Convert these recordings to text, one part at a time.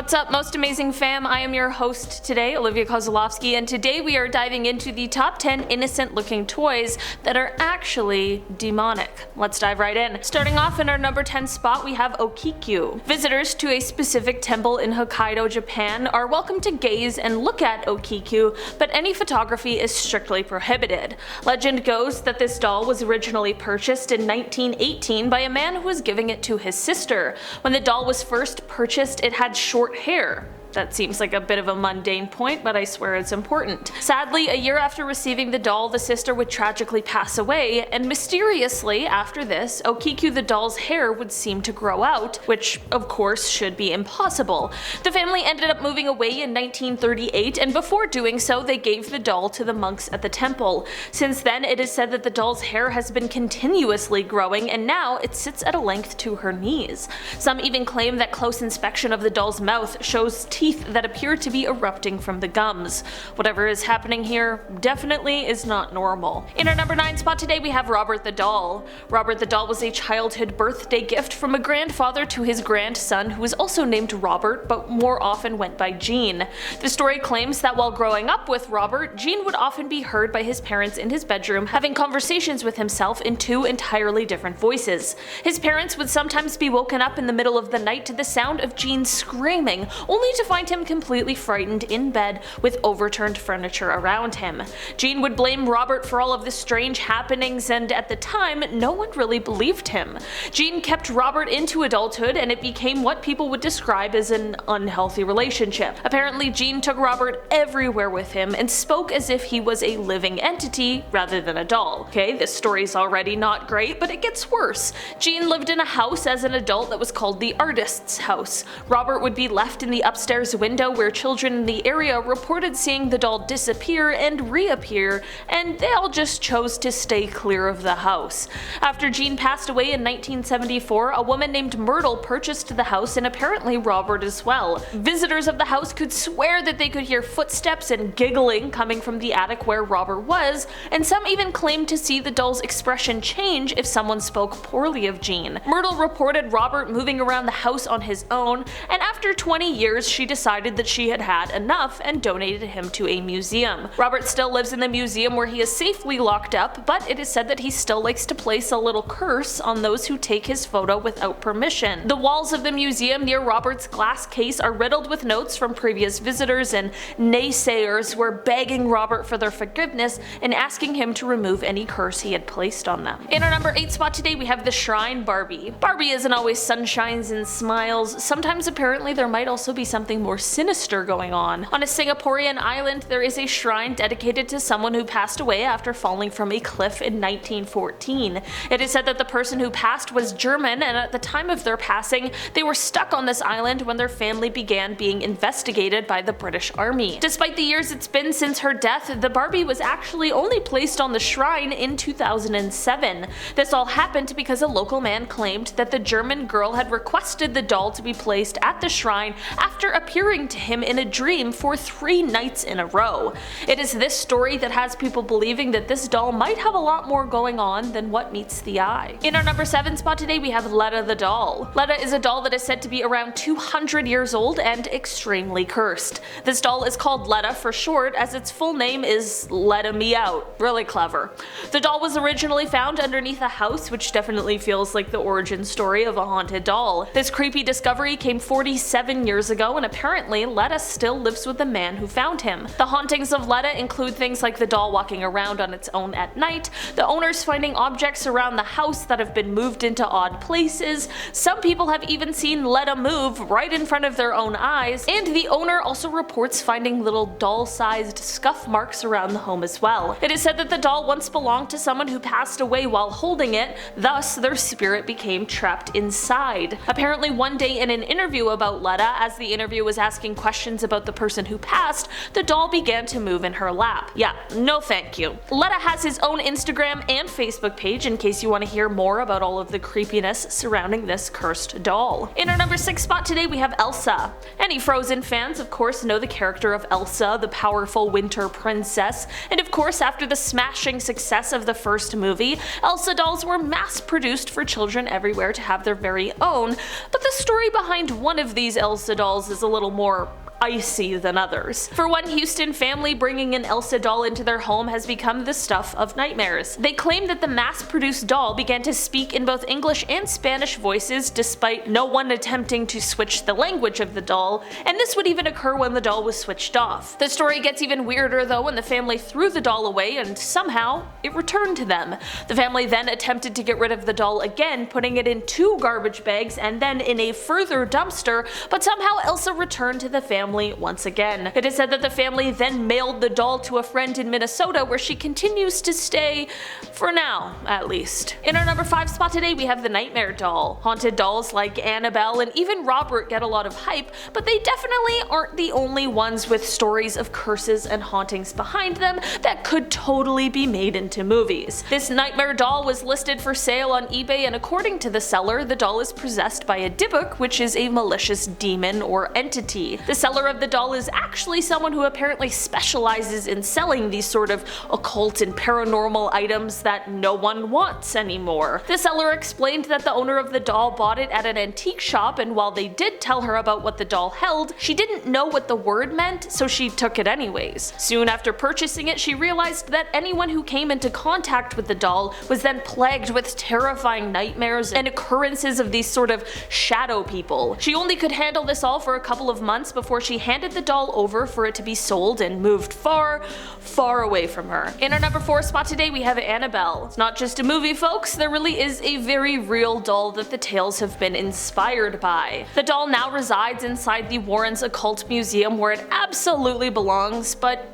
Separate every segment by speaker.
Speaker 1: What's up, most amazing fam? I am your host today, Olivia Kozlowski, and today we are diving into the top 10 innocent looking toys that are actually demonic. Let's dive right in. Starting off in our number 10 spot, we have Okiku. Visitors to a specific temple in Hokkaido, Japan are welcome to gaze and look at Okiku, but any photography is strictly prohibited. Legend goes that this doll was originally purchased in 1918 by a man who was giving it to his sister. When the doll was first purchased, it had short hair. That seems like a bit of a mundane point, but I swear it's important. Sadly, a year after receiving the doll, the sister would tragically pass away, and mysteriously, after this, Okiku the doll's hair would seem to grow out, which of course should be impossible. The family ended up moving away in 1938, and before doing so, they gave the doll to the monks at the temple. Since then, it is said that the doll's hair has been continuously growing, and now it sits at a length to her knees. Some even claim that close inspection of the doll's mouth shows teeth that appear to be erupting from the gums. Whatever is happening here definitely is not normal. In our number 9 spot today, we have Robert the Doll. Robert the Doll was a childhood birthday gift from a grandfather to his grandson, who was also named Robert but more often went by Gene. The story claims that while growing up with Robert, Gene would often be heard by his parents in his bedroom having conversations with himself in two entirely different voices. His parents would sometimes be woken up in the middle of the night to the sound of Gene screaming, only to find him completely frightened in bed with overturned furniture around him. Gene would blame Robert for all of the strange happenings, and at the time, no one really believed him. Gene kept Robert into adulthood, and it became what people would describe as an unhealthy relationship. Apparently, Gene took Robert everywhere with him and spoke as if he was a living entity rather than a doll. Okay, this story's already not great, but it gets worse. Gene lived in a house as an adult that was called the artist's house. Robert would be left in the upstairs window where children in the area reported seeing the doll disappear and reappear, and they all just chose to stay clear of the house. After Gene passed away in 1974, a woman named Myrtle purchased the house, and apparently Robert as well. Visitors of the house could swear that they could hear footsteps and giggling coming from the attic where Robert was, and some even claimed to see the doll's expression change if someone spoke poorly of Gene. Myrtle reported Robert moving around the house on his own, and after 20 years she decided that she had had enough and donated him to a museum. Robert still lives in the museum where he is safely locked up, but it is said that he still likes to place a little curse on those who take his photo without permission. The walls of the museum near Robert's glass case are riddled with notes from previous visitors, and naysayers were begging Robert for their forgiveness and asking him to remove any curse he had placed on them. In our number 8 spot today, we have the Shrine Barbie. Barbie isn't always sunshines and smiles. Sometimes apparently there might also be something more sinister going on. On a Singaporean island, there is a shrine dedicated to someone who passed away after falling from a cliff in 1914. It is said that the person who passed was German, and at the time of their passing, they were stuck on this island when their family began being investigated by the British Army. Despite the years it's been since her death, the Barbie was actually only placed on the shrine in 2007. This all happened because a local man claimed that the German girl had requested the doll to be placed at the shrine after appearing to him in a dream for 3 nights in a row. It is this story that has people believing that this doll might have a lot more going on than what meets the eye. In our number 7 spot today, we have Letta the Doll. Letta is a doll that is said to be around 200 years old and extremely cursed. This doll is called Letta for short, as its full name is Letta Me Out. Really clever. The doll was originally found underneath a house, which definitely feels like the origin story of a haunted doll. This creepy discovery came 47 years ago, and apparently Letta still lives with the man who found him. The hauntings of Letta include things like the doll walking around on its own at night, the owners finding objects around the house that have been moved into odd places, some people have even seen Letta move right in front of their own eyes, and the owner also reports finding little doll-sized scuff marks around the home as well. It is said that the doll once belonged to someone who passed away while holding it, thus their spirit became trapped inside. Apparently one day in an interview about Letta, as the interview was asking questions about the person who passed, the doll began to move in her lap. Yeah, no thank you. Letta has his own Instagram and Facebook page in case you want to hear more about all of the creepiness surrounding this cursed doll. In our number 6 spot today, we have Elsa. Any Frozen fans of course know the character of Elsa, the powerful winter princess, and of course after the smashing success of the first movie, Elsa dolls were mass produced for children everywhere to have their very own, but the story behind one of these Elsa dolls is a little little more icy than others. For one Houston family, bringing an Elsa doll into their home has become the stuff of nightmares. They claim that the mass-produced doll began to speak in both English and Spanish voices despite no one attempting to switch the language of the doll, and this would even occur when the doll was switched off. The story gets even weirder though when the family threw the doll away and somehow it returned to them. The family then attempted to get rid of the doll again, putting it in 2 garbage bags and then in a further dumpster, but somehow Elsa returned to the family once again. It is said that the family then mailed the doll to a friend in Minnesota where she continues to stay, for now at least. In our number 5 spot today we have the Nightmare Doll. Haunted dolls like Annabelle and even Robert get a lot of hype, but they definitely aren't the only ones with stories of curses and hauntings behind them that could totally be made into movies. This Nightmare Doll was listed for sale on eBay, and according to the seller, the doll is possessed by a Dybbuk, which is a malicious demon or entity. The seller of the doll is actually someone who apparently specializes in selling these sort of occult and paranormal items that no one wants anymore. The seller explained that the owner of the doll bought it at an antique shop, and while they did tell her about what the doll held, she didn't know what the word meant, so she took it anyways. Soon after purchasing it, she realized that anyone who came into contact with the doll was then plagued with terrifying nightmares and occurrences of these sort of shadow people. She only could handle this all for a couple of months before she handed the doll over for it to be sold and moved far, far away from her. In our number 4 spot today we have Annabelle. It's not just a movie, folks, there really is a very real doll that the tales have been inspired by. The doll now resides inside the Warrens Occult Museum where it absolutely belongs, but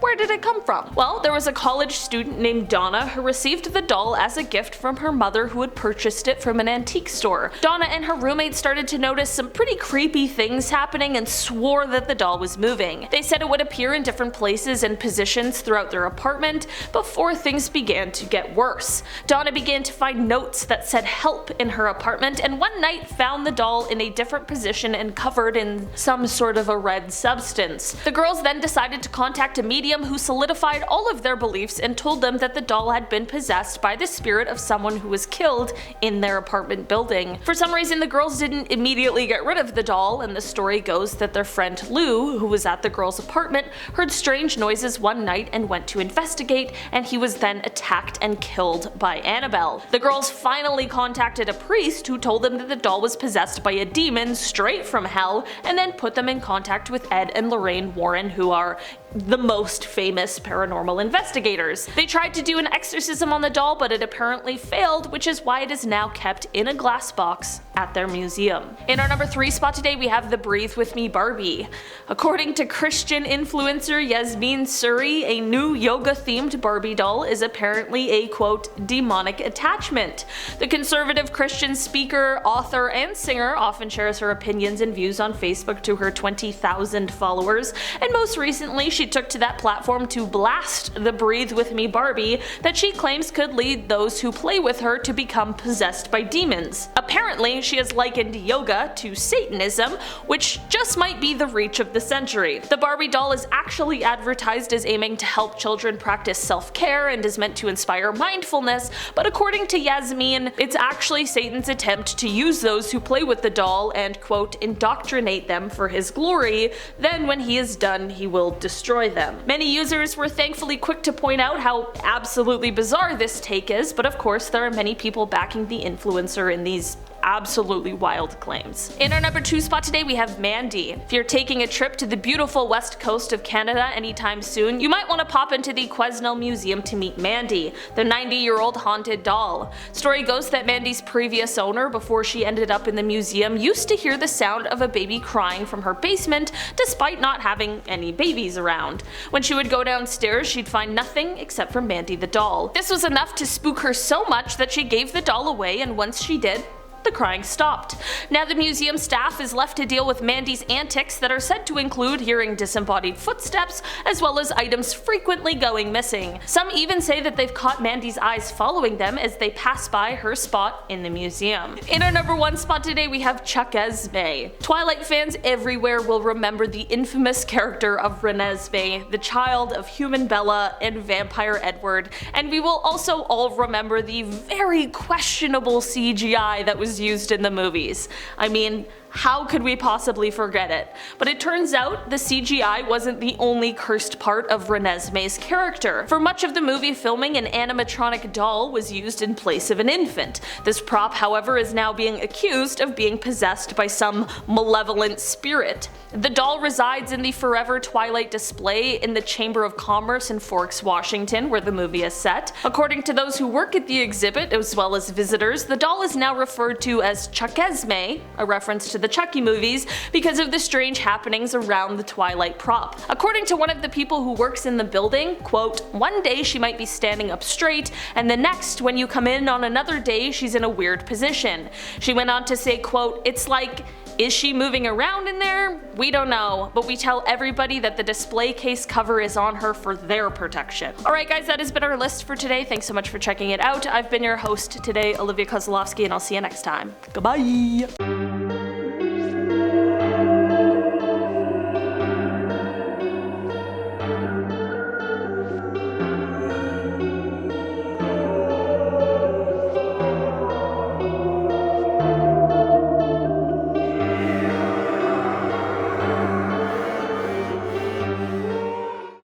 Speaker 1: where did it come from? Well, there was a college student named Donna who received the doll as a gift from her mother who had purchased it from an antique store. Donna and her roommate started to notice some pretty creepy things happening and swore that the doll was moving. They said it would appear in different places and positions throughout their apartment before things began to get worse. Donna began to find notes that said help in her apartment, and one night found the doll in a different position and covered in some sort of a red substance. The girls then decided to contact a medium who solidified all of their beliefs and told them that the doll had been possessed by the spirit of someone who was killed in their apartment building. For some reason, the girls didn't immediately get rid of the doll, and the story goes that their friend Lou, who was at the girls' apartment, heard strange noises one night and went to investigate, and he was then attacked and killed by Annabelle. The girls finally contacted a priest who told them that the doll was possessed by a demon straight from hell, and then put them in contact with Ed and Lorraine Warren, who are the most famous paranormal investigators. They tried to do an exorcism on the doll, but it apparently failed, which is why it is now kept in a glass box at their museum. In our number 3 spot today we have the Breathe With Me Barbie. According to Christian influencer Yasmin Suri, a new yoga themed Barbie doll is apparently a quote demonic attachment. The conservative Christian speaker, author, and singer often shares her opinions and views on Facebook to her 20,000 followers, and most recently she took to that platform to blast the Breathe With Me Barbie that she claims could lead those who play with her to become possessed by demons. Apparently, she has likened yoga to Satanism, which just might be the reach of the century. The Barbie doll is actually advertised as aiming to help children practice self-care and is meant to inspire mindfulness, but according to Yasmin, it's actually Satan's attempt to use those who play with the doll and quote indoctrinate them for his glory, then when he is done he will destroy them. Many users were thankfully quick to point out how absolutely bizarre this take is, but of course there are many people backing the influencer in these absolutely wild claims. In our number 2 spot today we have Mandy. If you're taking a trip to the beautiful west coast of Canada anytime soon, you might want to pop into the Quesnel Museum to meet Mandy, the 90-year-old haunted doll. Story goes that Mandy's previous owner, before she ended up in the museum, used to hear the sound of a baby crying from her basement despite not having any babies around. When she would go downstairs, she'd find nothing except for Mandy the doll. This was enough to spook her so much that she gave the doll away, and once she did, the crying stopped. Now the museum staff is left to deal with Mandy's antics that are said to include hearing disembodied footsteps as well as items frequently going missing. Some even say that they've caught Mandy's eyes following them as they pass by her spot in the museum. In our number 1 spot today we have Chuckesmee. Twilight fans everywhere will remember the infamous character of Renesmee, the child of human Bella and vampire Edward, and we will also all remember the very questionable CGI that was used in the movies. I mean, How could we possibly forget it? But it turns out the CGI wasn't the only cursed part of Renesmee's character. For much of the movie filming, an animatronic doll was used in place of an infant. This prop, however, is now being accused of being possessed by some malevolent spirit. The doll resides in the Forever Twilight display in the Chamber of Commerce in Forks, Washington, where the movie is set. According to those who work at the exhibit, as well as visitors, the doll is now referred to as Chuckesmee, a reference to the Chucky movies, because of the strange happenings around the Twilight prop. According to one of the people who works in the building, quote, "One day she might be standing up straight, and the next, when you come in on another day, she's in a weird position." She went on to say, quote, "It's like, is she moving around in there? We don't know, but we tell everybody that the display case cover is on her for their protection." Alright guys, that has been our list for today. Thanks so much for checking it out. I've been your host today, Olivia Kozlowski, and I'll see you next time. Goodbye!